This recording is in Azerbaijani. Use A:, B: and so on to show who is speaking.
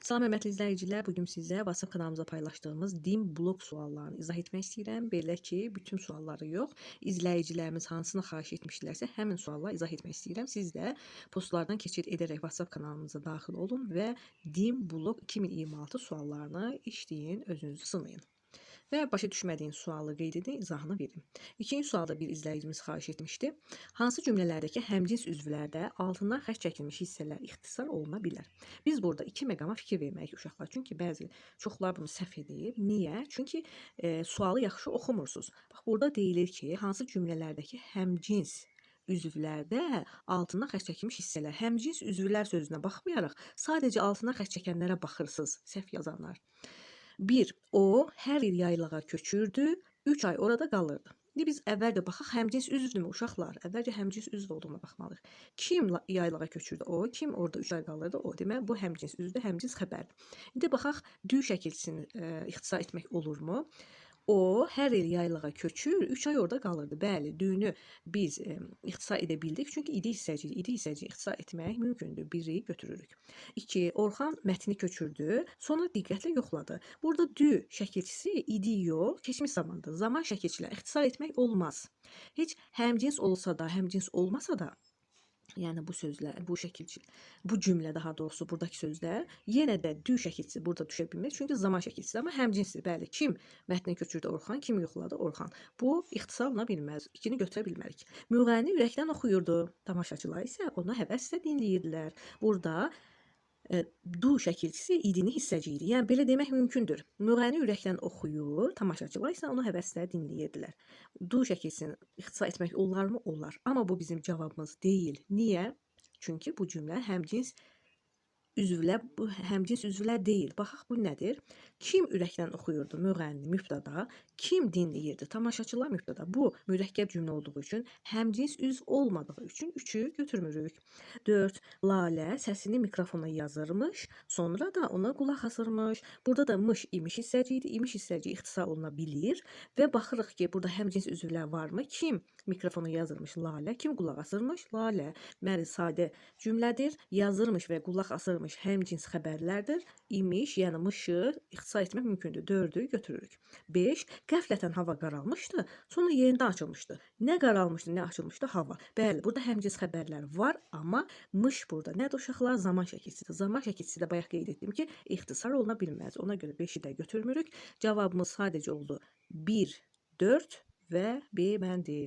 A: Salam hörmətli izləyicilər, bugün sizə WhatsApp kanalımıza paylaşdığımız dim blok suallarını izah etmək istəyirəm. Belə ki, bütün sualları yox, izləyicilərimiz hansını xahiş etmişlərsə, həmin sualları izah etmək istəyirəm. Siz də postlardan keçid edərək WhatsApp kanalımıza daxil olun və dim blok 2026 suallarını işləyin, özünüzü sınayın. Və başa düşmədiyin sualı qeyd edin, izahını verin. İkinci sualda bir izləyicimiz xahiş etmişdi. Hansı cümlələrdəki həmcins üzvlərdə altından xətt çəkilmiş hissələr ixtisar oluna bilər? Biz burada 2 məqama fikir verməliyik uşaqlar. Çünki bəzi çoxlar bunu səhv edir. Niyə? Çünki sualı yaxşı oxumursunuz. Bax, burada deyilir ki, hansı cümlələrdəki həmcins üzvlərdə altından xətt çəkilmiş hissələr. Həmcins üzvlər sözünə baxmayaraq, sadəcə altından xətt çəkənlərə baxırsınız, səhv yazanlar. 1. O hər il yaylağa köçürdü, 3 ay orada qalırdı. İndi biz əvvəlcə baxaq, həmcins üzvdürmü uşaqlar? Əvvəlcə həmcins üzv olduğuna baxmalıyıq. Kim yaylağa köçürdü? O. Kim orada 3 ay qalırdı? O. Demək, bu həmcins üzvdür, həmcins xəbərdir. İndi baxaq, dü şəkilçisini ixtisar etmək olurmu? O hər il yaylağa köçür, 3 ay orada qalırdı. Bəli, düyünü biz ixtisar edə bildik. Çünki idi hissəciyi ixtisar etmək mümkündür. 1-i götürürük. 2. Orxan mətni köçürdü, sonra diqqətlə yoxladı. Burada dü şəkilçisi idi yox, keçmiş zamandır. Zaman şəkilçilə ixtisar etmək olmaz. Heç həmcins olsa da, həmcins olmasa da, yəni bu sözlər, bu cümlə daha doğrusu buradakı sözlər yenə də dü şəkilçisi burada düşə bilmir. Çünki zaman şəkilçisi, amma həmcinsdir. Bəli, kim mətni köçürdü? Orxan. Kim yoxladı? Orxan. Bu ixtisar oluna bilməz. 2-ni götürə bilmərik. Müğənni ürəkdən oxuyurdu. Tamaşaçılar isə onu həvəslə dinləyirdilər. Burada du şəkilçisi idini hissəci idi. Yəni belə demək mümkündür. Müğənni ürəkdən oxuyur, tamaşaçılar isə onu həvəslə dinləyirdilər. Du şəkilçisini ixtisar etmək olarmı? Olar. Amma bu bizim cavabımız deyil. Niyə? Çünki bu cümlə həmcins üzvlər deyil. Baxaq, bu nədir? Kim ürəkdən oxuyurdu? Müğənni, mübtəda. Kim dinləyirdi? Tamaşaçılar, mübtəda. Bu mürəkkəb cümlə olduğu üçün, həmcins üzv olmadığı üçün 3-ü götürmürük. 4. Lalə səsini mikrofona yazırmış, sonra da ona qulaq asırmış. Burada da mış imiş hissəci idi. İmiş hissəci ixtisar oluna bilir və baxırıq ki, burada həmcins üzvlər varmı? Kim mikrofona yazırmış? Lalə. Kim qulaq asırmış? Lalə. Məli sadə cümlədir. Yazırmış və qulaq asırmış həmcins xəbərlərdir. İmiş, yəni mışı ixtisar etmək mümkündür. 4-ü götürürük. 5. Qəflətən hava qaralmışdı, sonra yenidən açılmışdı. Nə qaralmışdı, nə açılmışdı? Hava. Bəli, burada həmcins xəbərlər var, amma mış burada nədir uşaqlar? Zaman şəkilçisidir. Zaman şəkilçisi də bayaq qeyd etdim ki, ixtisar oluna bilməz. Ona görə 5-i də götürmürük. Cavabımız sadəcə oldu 1, 4 və B bəndi.